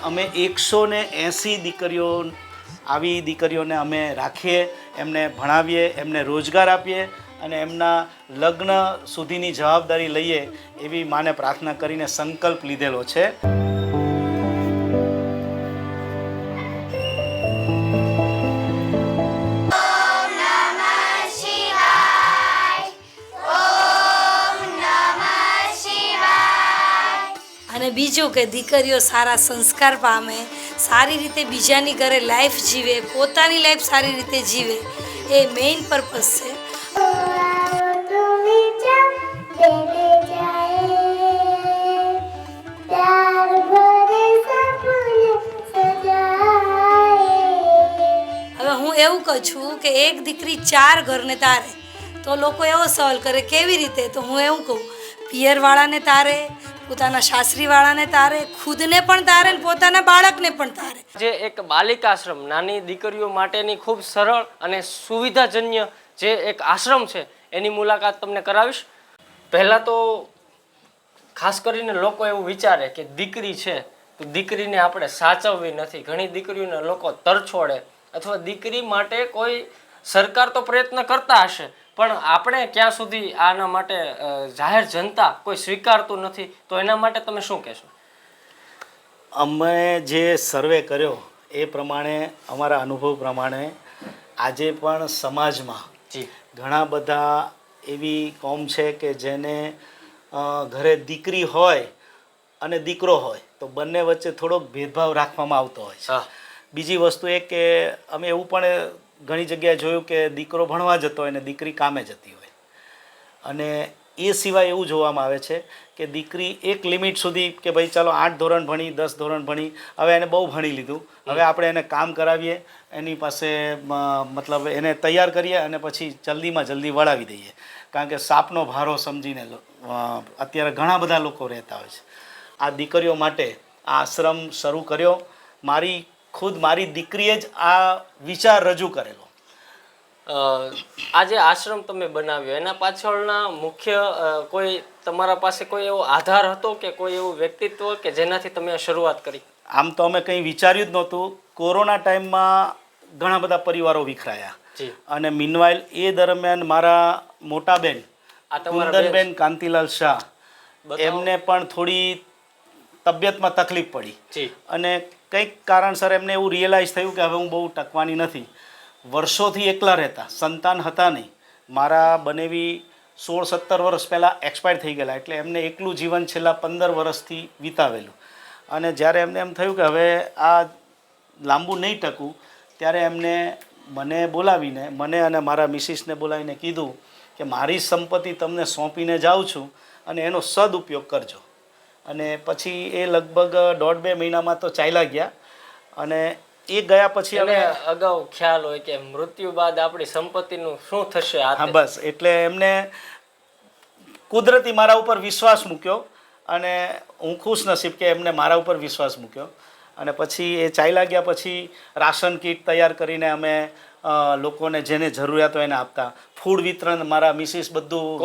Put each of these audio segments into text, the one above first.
અમે 180 દીકરીઓ આવી દીકરીઓને અમે રાખીએ, એમને ભણાવીએ, એમને રોજગાર આપીએ અને એમના લગ્ન સુધીની જવાબદારી લઈએ એવી માને પ્રાર્થના કરીને સંકલ્પ લીધેલો છે. અને બીજું કે દીકરીઓ સારા સંસ્કાર પામે, સારી રીતે બીજાની ઘરે લાઈફ જીવે, પોતાની લાઈફ સારી રીતે જીવે, એ મેઇન પર્પઝ છે. હવે હું એવું કહું છું કે એક દીકરી 4 ઘરને તારે, તો લોકો એવો સવાલ કરે કેવી રીતે? તો હું એવું કહું, પિયરવાળાને તારે, પોતાના સાસરીવાળાને તારે, ખુદને પણ તારે ને પોતાના બાળકને પણ તારે. જે એક બાલિકાશ્રમ નાની દીકરીઓ માટેની ખૂબ સરળ અને સુવિધાજન્ય જે એક આશ્રમ છે એની મુલાકાત તમને કરાવીશ. પહેલાં તો ખાસ કરીને લોકો એવું વિચારે કે દીકરી છે તો દીકરીને આપણે સાચવવી નથી. ઘણી દીકરીઓને લોકો તરછોડે અથવા દીકરી માટે કોઈ સરકાર તો પ્રયત્ન કરતા હશે પણ આપણે ક્યાં સુધી આના માટે જાહેર જનતા કોઈ સ્વીકારતું નથી. તો એના માટે તમે શું કહેશો? અમે જે સર્વે કર્યો એ પ્રમાણે, અમારા અનુભવ પ્રમાણે આજે પણ સમાજમાં ઘણા બધા એવી કોમ છે કે જેને ઘરે દીકરી હોય અને દીકરો હોય તો બંને વચ્ચે થોડોક ભેદભાવ રાખવામાં આવતો હોય છે. બીજી વસ્તુ એ કે અમે એવું પણ ઘણી જગ્યાએ જોયું કે દીકરો ભણવા જતો હોય ને દીકરી કામે જતી હોય. અને એ સિવાય એવું જોવામાં આવે છે કે દીકરી એક લિમિટ સુધી કે ભાઈ ચાલો 8 ધોરણ ભણી, 10 ધોરણ ભણી, હવે એને બહુ ભણી લીધું, હવે આપણે એને કામ કરાવીએ, એની પાસે મતલબ એને તૈયાર કરીએ અને પછી જલ્દીમાં જલ્દી વળાવી દઈએ. કારણ કે સાપનો ભારો સમજીને અત્યારે ઘણા બધા લોકો રહેતા હોય છે. આ દીકરીઓ માટે આ આશ્રમ શરૂ કર્યો. મારી દીકરીએ જ આ વિચાર રજૂ કરેલો. આ જે આશ્રમ તમે બનાવ્યો એના પાછળના મુખ્ય કોઈ તમારા પાસે કોઈ એવો આધાર હતો કે કોઈ એવું વ્યક્તિત્વ કે જેનાથી તમે આ શરૂઆત કરી? આમ તો અમે કંઈ વિચાર્યું જ નહોતું. કોરોના ટાઈમમાં ઘણા બધા પરિવારો વિખરાયા અને મીનવાઇલ એ દરમિયાન મારા મોટા બેન કુંદનબેન કાંતિલાલ શાહ એમને પણ થોડી તબિયતમાં તકલીફ પડી અને કંઈક કારણસર એમને એવું રિયલાઇઝ થયું કે હવે હું બહુ ટકવાની નથી. વર્ષોથી એકલા રહેતા, સંતાન હતા નહીં. મારા બનેવી 16-17 વર્ષ પહેલાં એક્સપાયર થઈ ગયેલા, એટલે એમને એકલું જીવન છેલ્લા 15 વર્ષથી વિતાવેલું. અને જ્યારે એમને એમ થયું કે હવે આ લાંબુ નહીં ટકવું, ત્યારે એમને મને બોલાવીને, મને અને મારા મિસિસને બોલાવીને કીધું કે મારી સંપત્તિ તમને સોંપીને જાઉં છું અને એનો સદઉપયોગ કરજો. અને પછી એ લગભગ 1.5-2 મહિનામાં તો ચાલ્યા ગયા. અને એ ગયા પછી હવે અગાઉ ખ્યાલ હોય કે મૃત્યુ બાદ આપણી સંપત્તિનું શું થશે. હા બસ, એટલે એમને કુદરતી મારા ઉપર વિશ્વાસ મૂક્યો અને હું ખુશ નસીબ કે એમને મારા ઉપર વિશ્વાસ મૂક્યો. અને પછી એ ચાલ્યા ગયા પછી રાશન કીટ તૈયાર કરીને અમે લોકોને જેને જરૂરિયાત હોય એને આપતા. ફૂડ વિતરણ મારા મિસિસ બધું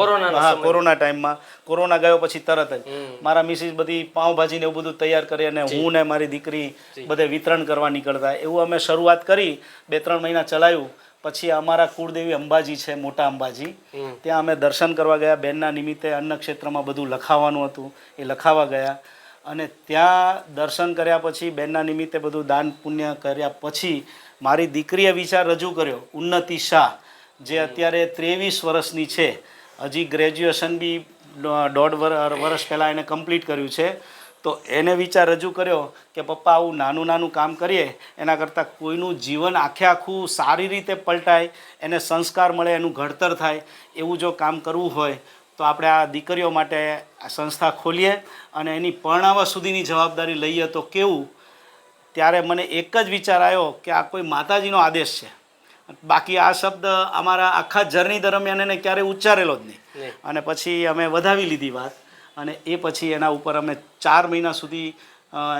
કોરોના ટાઈમમાં, કોરોના ગયો પછી તરત જ મારા મિસિસ બધી પાઉંભાજી ને એવું બધું તૈયાર કરી અને હું ને મારી દીકરી બધે વિતરણ કરવા નીકળતા. એવું અમે શરૂઆત કરી, 2-3 મહિના ચલાવ્યું. પછી અમારા કુળદેવી અંબાજી છે, મોટા અંબાજી, ત્યાં અમે દર્શન કરવા ગયા. બેનના નિમિત્તે અન્ન ક્ષેત્રમાં બધું લખાવવાનું હતું, એ લખાવા ગયા. અને ત્યાં દર્શન કર્યા પછી બેનના નિમિત્તે બધું દાન પુણ્ય કર્યા પછી મારી દીકરીએ વિચાર રજૂ કર્યો. ઉન્નતિ શાહ જે અત્યારે 23 વર્ષની છે, હજી ગ્રેજ્યુએશન બી 1.5 વર્ષ પહેલાં એને કમ્પ્લીટ કર્યું છે. તો એને વિચાર રજૂ કર્યો કે પપ્પા આવું નાનું કામ કરીએ એના કરતાં કોઈનું જીવન આખું સારી રીતે પલટાય, એને સંસ્કાર મળે, એનું ઘડતર થાય, એવું જો કામ કરવું હોય તો આપણે આ દીકરીઓ માટે આ સંસ્થા ખોલીએ અને એની પરણાવા સુધીની જવાબદારી લઈએ તો કેવું. ત્યારે મને એક જ વિચાર આવ્યો કે આ કોઈ માતાજીનો આદેશ છે. બાકી આ શબ્દ અમારા આખા જર્ની દરમિયાન એને ક્યારેય ઉચ્ચારેલો જ નહીં. અને પછી અમે વધાવી લીધી વાત અને એ પછી એના ઉપર અમે 4 મહિના સુધી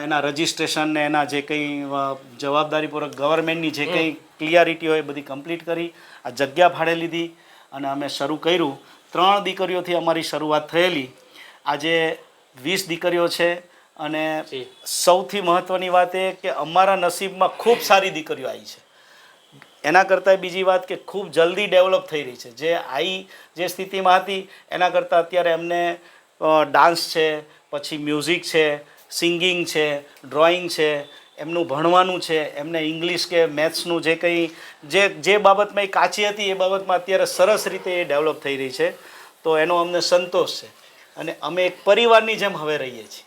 એના રજિસ્ટ્રેશન ને એના જે કંઈ જવાબદારીપૂર્વક ગવર્મેન્ટની જે કંઈ ક્લિયરિટી હોય એ બધી કમ્પ્લીટ કરી. આ જગ્યા ભાડે લીધી અને અમે શરૂ કર્યું. 3 દીકરીઓથી અમારી શરૂઆત થયેલી. આજે 20 દીકરીઓ છે અને જી. સૌથી મહત્ત્વની વાત એ કે અમારા નસીબમાં ખૂબ સારી દીકરીઓ આવી છે. એના કરતાં બીજી વાત કે ખૂબ જલ્દી ડેવલપ થઈ રહી છે. જે સ્થિતિમાં હતી એના કરતાં અત્યારે એમને ડાન્સ છે, પછી મ્યુઝિક છે, સિંગિંગ છે, ડ્રોઈંગ છે, એમનું ભણવાનું છે, એમને ઇંગ્લિશ કે મેથ્સનું જે કંઈ જે બાબતમાં એ કાચી હતી એ બાબતમાં અત્યારે સરસ રીતે એ ડેવલપ થઈ રહી છે. તો એનો અમને સંતોષ છે અને અમે એક પરિવારની જેમ હવે રહીએ છીએ.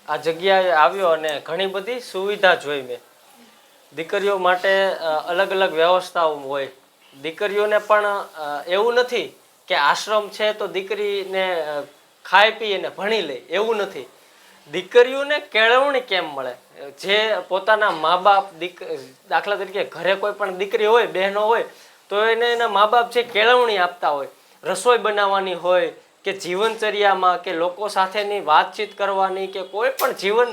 આ જગ્યાએ આવ્યો અને ઘણી બધી સુવિધા જોઈ મેં. દીકરીઓ માટે અલગ અલગ વ્યવસ્થાઓ હોય. દીકરીઓને પણ એવું નથી કે આશ્રમ છે તો દીકરીને ખાઈ પી અને ભણી લે, એવું નથી. દીકરીઓને કેળવણી કેમ મળે, જે પોતાના મા બાપ દાખલા તરીકે ઘરે કોઈ પણ દીકરી હોય, બહેનો હોય, તો એને એના મા બાપ જે કેળવણી આપતા હોય, રસોઈ બનાવવાની હોય કે જીવનચર્યામાં કે લોકો સાથેની વાતચીત કરવાની કે કોઈ પણ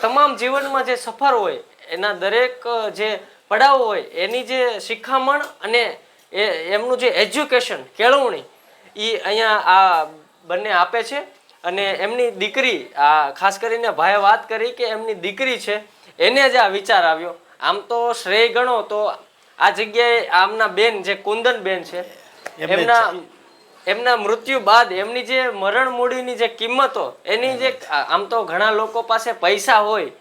તમામ જીવનમાં જે સફર હોય એના દરેક જે પડાવ હોય એની જે શિખામણ અને એમનું જે એજ્યુકેશન, કેળવણી એ અહીંયા આ બંને આપે છે. અને એમની દીકરી, આ ખાસ કરીને ભાઈએ વાત કરી કે એમની દીકરી છે એને જ આ વિચાર આવ્યો. આમ તો શ્રેય ગણો તો આ જગ્યાએ આમના બેન જે કુંદન બેન છે એમના મૃત્યુ બાદ એમની જે મરણ મૂડીની જે કિંમતો, એની જે આમ તો ઘણા લોકો પાસે પૈસા હોય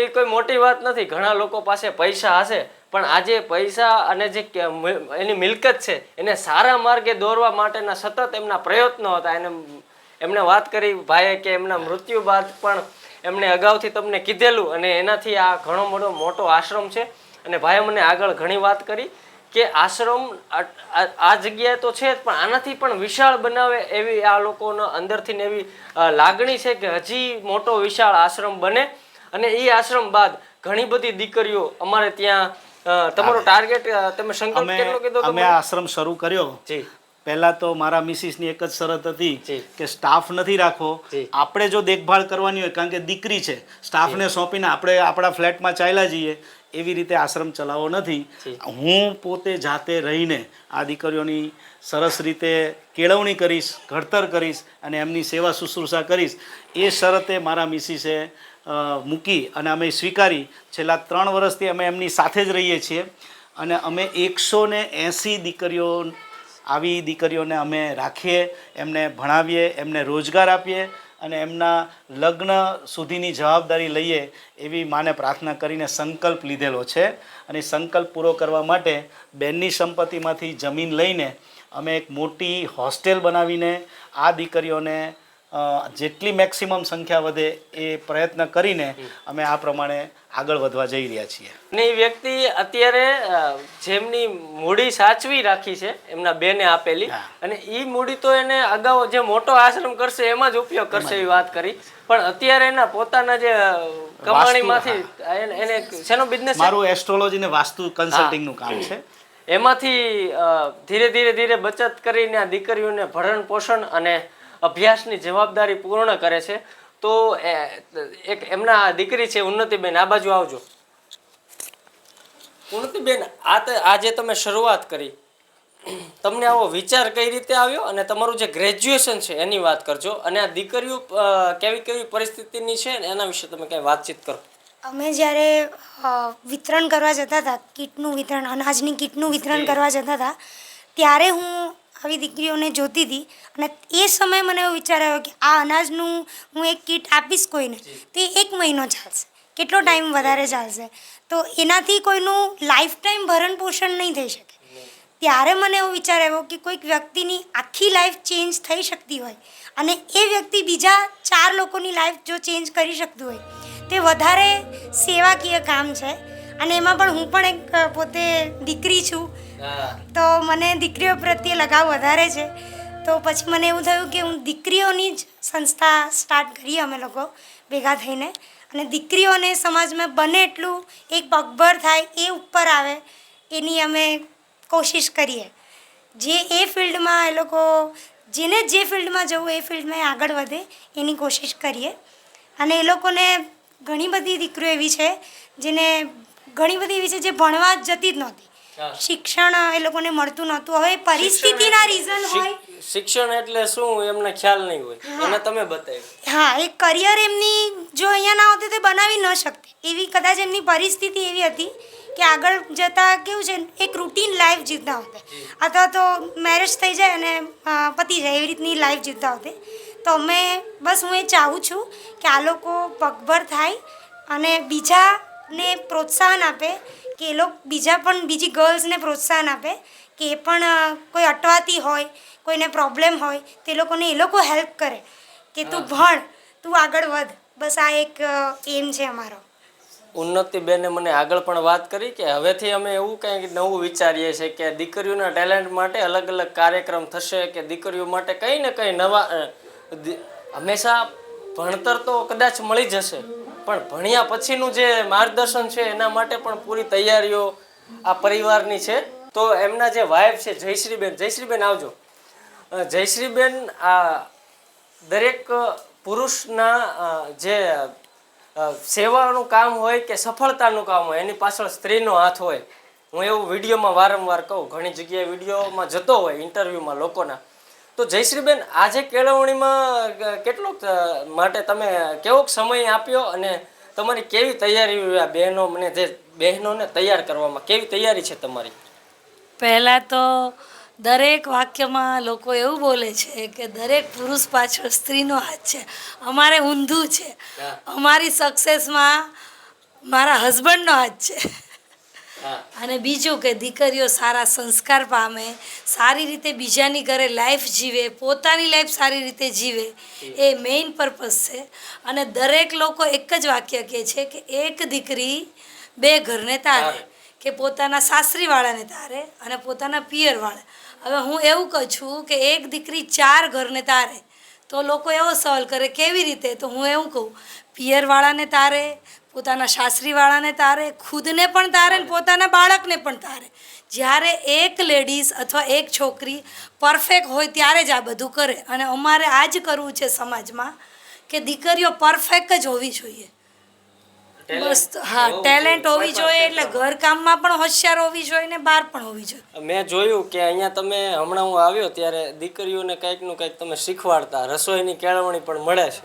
એ કોઈ મોટી વાત નથી. ઘણા લોકો પાસે પૈસા હશે પણ આજે પૈસા અને જે એની મિલકત છે એને સારા માર્ગે દોરવા માટેના સતત એમના પ્રયત્નો હતા. એમને વાત કરી ભાઈએ કે એમના મૃત્યુ બાદ પણ એમણે અગાઉથી તમને કીધેલું અને એનાથી આ ઘણો મોટો આશ્રમ છે. અને ભાઈએ મને આગળ ઘણી વાત કરી કે આશ્રમ આ જગ્યાએ તો છે જ પણ આનાથી પણ વિશાળ બનાવે એવી આ લોકોનો અંદરથી એવી લાગણી છે કે હજી મોટો વિશાળ આશ્રમ બને. અને એ આશ્રમ બાદ ઘણી બધી દીકરીઓ અમારે ત્યાં. તમારો ટાર્ગેટ, તમે સંકલ્પ કેટલો કીધો? અમે આશ્રમ શરૂ કર્યો જી. પહેલા તો મારા મિસિસની એક જ શરત હતી જી. કે સ્ટાફ નથી રાખવો. જી. આપણે જો દેખભાળ કરવાની હોય, કારણ કે દીકરી છે, સ્ટાફને સોંપીને આપણે આપણા ફ્લેટમાં ચાલ્યા જઈએ એવી રીતે આશ્રમ ચલાવવો નથી. હું પોતે જાતે રહીને આ દીકરીઓની સરસ રીતે કેળવણી કરીશ, ઘડતર કરીશ અને એમની સેવા શુશ્રૂષા કરીશ. એ શરતે મારા મિસિસે મૂકી અને અમે સ્વીકારી. છેલ્લા 3 વર્ષથી અમે એમની સાથે જ રહીએ છીએ અને અમે 180 આવી દીકરીઓને અમે રાખીએ, એમને ભણાવીએ, એમને રોજગાર આપીએ અને એમના લગ્ન સુધીની જવાબદારી લઈએ એવી માને પ્રાર્થના કરીને સંકલ્પ લીધેલો છે. અને સંકલ્પ પૂરો કરવા માટે બેનની સંપત્તિમાંથી જમીન લઈને અમે એક મોટી હોસ્ટેલ બનાવીને આ દીકરીઓને જેટલી મેક્સિમમ સંખ્યા વધે એ પ્રયત્ન કરીને અમે આ પ્રમાણે આગળ વધવા જઈ રહ્યા છીએ. અને એ વ્યક્તિ અત્યારે જેમની મૂડી સાચવી રાખી છે એમના બેને આપેલી, અને એ મૂડી તો એને અગાઉ જે મોટો આશ્રમ કરશે એમાં જ ઉપયોગ કરશે એવી વાત કરી. પણ અત્યારે એના પોતાના જે કમાણીમાંથી એને શેનો બિઝનેસ? મારું એસ્ટ્રોલોજી ને વાસ્તુ કન્સલ્ટિંગનું કામ છે. એમાંથી ધીરે બચત કરીને આ દીકરીઓને ભરણ પોષણ અને અભ્યાસની જવાબદારી પૂર્ણ કરે છે. તો એક એમના દીકરી છે ઉન્નતિબેન, આ બાજુ આવજો. ઉન્નતિબેન, આજે તમે શરૂઆત કરી, તમને આવો વિચાર કઈ રીતે આવ્યો અને તમારું જે ગ્રેજ્યુએશન છે એની વાત કરજો. અને આ દીકરીઓ કેવી પરિસ્થિતિની છે એના વિશે તમે કઈ વાતચીત કરો. અમે જ્યારે વિતરણ કરવા જતા હતા, કીટનું વિતરણ, અનાજની કીટનું વિતરણ કરવા જતા હતા, ત્યારે હું આવી દીકરીઓને જોતી હતી અને એ સમયે મને એવો વિચાર આવ્યો કે આ અનાજનું હું એક કીટ આપીશ કોઈને, તે 1 મહિનો ચાલશે, કેટલો ટાઈમ વધારે ચાલશે, તો એનાથી કોઈનું લાઈફ ટાઈમ ભરણ પોષણ નહીં થઈ શકે. ત્યારે મને એવો વિચાર આવ્યો કે કોઈક વ્યક્તિની આખી લાઈફ ચેન્જ થઈ શકતી હોય અને એ વ્યક્તિ બીજા 4 લોકોની લાઈફ જો ચેન્જ કરી શકતું હોય, તે વધારે સેવાકીય કામ છે. અને એમાં પણ હું પણ એક પોતે દીકરી છું, તો મને દીકરીઓ પ્રત્યે લગાવ વધારે છે. તો પછી મને એવું થયું કે હું દીકરીઓની જ સંસ્થા સ્ટાર્ટ કરીએ અમે લોકો ભેગા થઈને, અને દીકરીઓને સમાજમાં બને એટલું એક પગભર થાય, એ ઉપર આવે એની અમે કોશિશ કરીએ. જે એ ફિલ્ડમાં એ લોકો, જેને જે ફિલ્ડમાં જવું એ ફિલ્ડમાં આગળ વધે એની કોશિશ કરીએ. અને એ લોકોને ઘણી બધી દીકરીઓ એવી છે જે ભણવા જતી જ નહોતી, હા. શિક્ષણ એ લોકોને મળતું નહોતું. હવે પરિસ્થિતિના રીઝન હોય. શિક્ષણ એટલે શું એમને ખ્યાલ નહીં હોય એને તમે બતાવ્યું. હા, એક કરિયર એમની જો અહીંયા ના હોતે તો બનાવી ન શકતે. એવી કદાચ એમની પરિસ્થિતિ એવી હતી કે આગળ જતાં કેવું છે, એક રૂટીન લાઈફ જીવતા હોતે, અથવા તો મેરેજ થઈ જાય અને પતી જાય એવી રીતની લાઈફ જીવતા હોતે. તો બસ હું એ ચાહું છું કે આ લોકો પગભર થાય અને બીજાને પ્રોત્સાહન આપે, કે એ લોકો બીજી ગર્લ્સને પ્રોત્સાહન આપે કે એ પણ કોઈ અટવાતી હોય, કોઈને પ્રોબ્લેમ હોય તે લોકોને એ લોકો હેલ્પ કરે કે તું ભણ, તું આગળ વધ. બસ આ એક એમ છે અમારો. ઉન્નતિબેને મને આગળ પણ વાત કરી કે હવેથી અમે એવું કંઈક નવું વિચારીએ છીએ કે દીકરીઓના ટેલેન્ટ માટે અલગ અલગ કાર્યક્રમ થશે, કે દીકરીઓ માટે કંઈ ને કંઈ નવા હંમેશા ભણતર તો કદાચ મળી જશે, પણ ભણ્યા પછીનું જે માર્ગદર્શન છે એના માટે પણ પૂરી તૈયારીઓ આ પરિવારની છે. તો એમના જે વાઇફ છે જયશ્રીબેન આવજો. જયશ્રીબેન આ દરેક પુરુષના જે સેવાનું કામ હોય કે સફળતાનું કામ હોય એની પાછળ સ્ત્રીનો હાથ હોય. હું એવું વિડીયોમાં વારંવાર કહું, ઘણી જગ્યાએ વિડીયોમાં જતો હોય ઇન્ટરવ્યૂમાં લોકોના. તો જયશ્રીબેન આજે કેળવણીમાં કેટલોક માટે તમે કેવોક સમય આપ્યો અને તમારી કેવી તૈયારી આ બહેનોને તૈયાર કરવામાં કેવી તૈયારી છે તમારી? પહેલાં તો દરેક વાક્યમાં લોકો એવું બોલે છે કે દરેક પુરુષ પાછળ સ્ત્રીનો હાથ છે. અમારે ઊંધું છે. અમારી સક્સેસમાં મારા હસબન્ડનો હાથ છે. અને બીજું કે દીકરીઓ સારા સંસ્કાર પામે, સારી રીતે બીજાની ઘરે લાઈફ જીવે, પોતાની લાઈફ સારી રીતે જીવે, એ મેઇન પર્પઝ છે. અને દરેક લોકો એક જ વાક્ય કહે છે કે એક દીકરી બે ઘરને તારે, કે પોતાના સાસરીવાળાને તારે અને પોતાના પિયરવાળા. હવે હું એવું કહું છું કે એક દીકરી 4 ઘરને તારે. તો લોકો એવો સવાલ કરે કેવી રીતે? તો હું એવું કહું, પિયરવાળાને તારે, પોતાના સાસરીવાળાને તારે, ખુદને પણ તારે ને પોતાના બાળકને પણ તારે. જ્યારે એક લેડીઝ અથવા એક છોકરી પરફેક્ટ હોય ત્યારે જ આ બધું કરે. અને અમારે આ જ કરવું છે સમાજમાં કે દીકરીઓ પરફેક્ટ જ હોવી જોઈએ. બસ હા, ટેલેન્ટ હોવી જોઈએ, એટલે ઘરકામમાં પણ હોશિયાર હોવી જોઈએ ને બહાર પણ હોવી જોઈએ. મેં જોયું કે અહીંયા તમે હમણાં હું આવ્યો ત્યારે દીકરીઓને કંઈકનું કંઈક તમે શીખવાડતા, રસોઈની કેળવણી પણ મળે છે.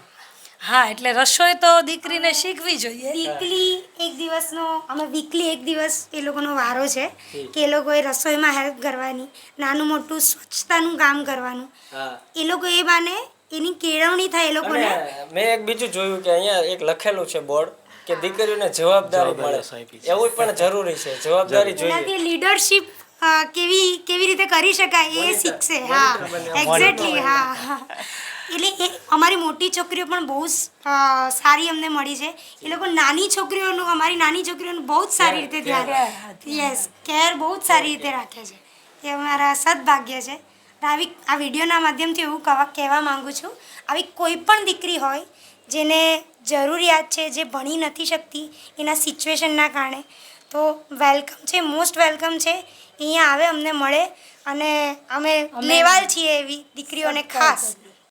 હા, એટલે રસોઈ તો દીકરીને શીખવી જોઈએ. વીકલી એક દિવસ એ લોકોનો વારો છે કે એ લોકોએ રસોઈમાં હેલ્પ કરવાની, નાનું મોટું સ્વચ્છતાનું કામ કરવાનું. એ લોકો એ બાને એની કેળવણી થાય એ લોકોને. મેં એક બીજું જોયું કે અહીંયા એક લખેલું છે બોર્ડ કે દીકરીઓને જવાબદારી મળે. એવું પણ જરૂરી છે, જવાબદારી જોઈએ. એનાથી લીડરશિપ કેવી રીતે કરી શકાય એ શીખશે. હા, એક્ઝેક્ટલી. હા, એટલે અમારી મોટી છોકરીઓ પણ બહુ સારી અમને મળી છે. એ લોકો અમારી નાની છોકરીઓનું બહુ જ સારી રીતે ધ્યાન, કેર બહુ જ સારી રીતે રાખે છે. એ અમારા સદભાગ્ય છે. આ વિડીયોના માધ્યમથી એવું કહેવા માગું છું, આવી કોઈ પણ દીકરી હોય જેને જરૂરિયાત છે, જે ભણી નથી શકતી એના સિચ્યુએશનના કારણે, તો વેલકમ છે, મોસ્ટ વેલકમ છે. અહીંયા આવે, અમને મળે, અને અમે લેવાલ છીએ એવી દીકરીઓને ખાસ.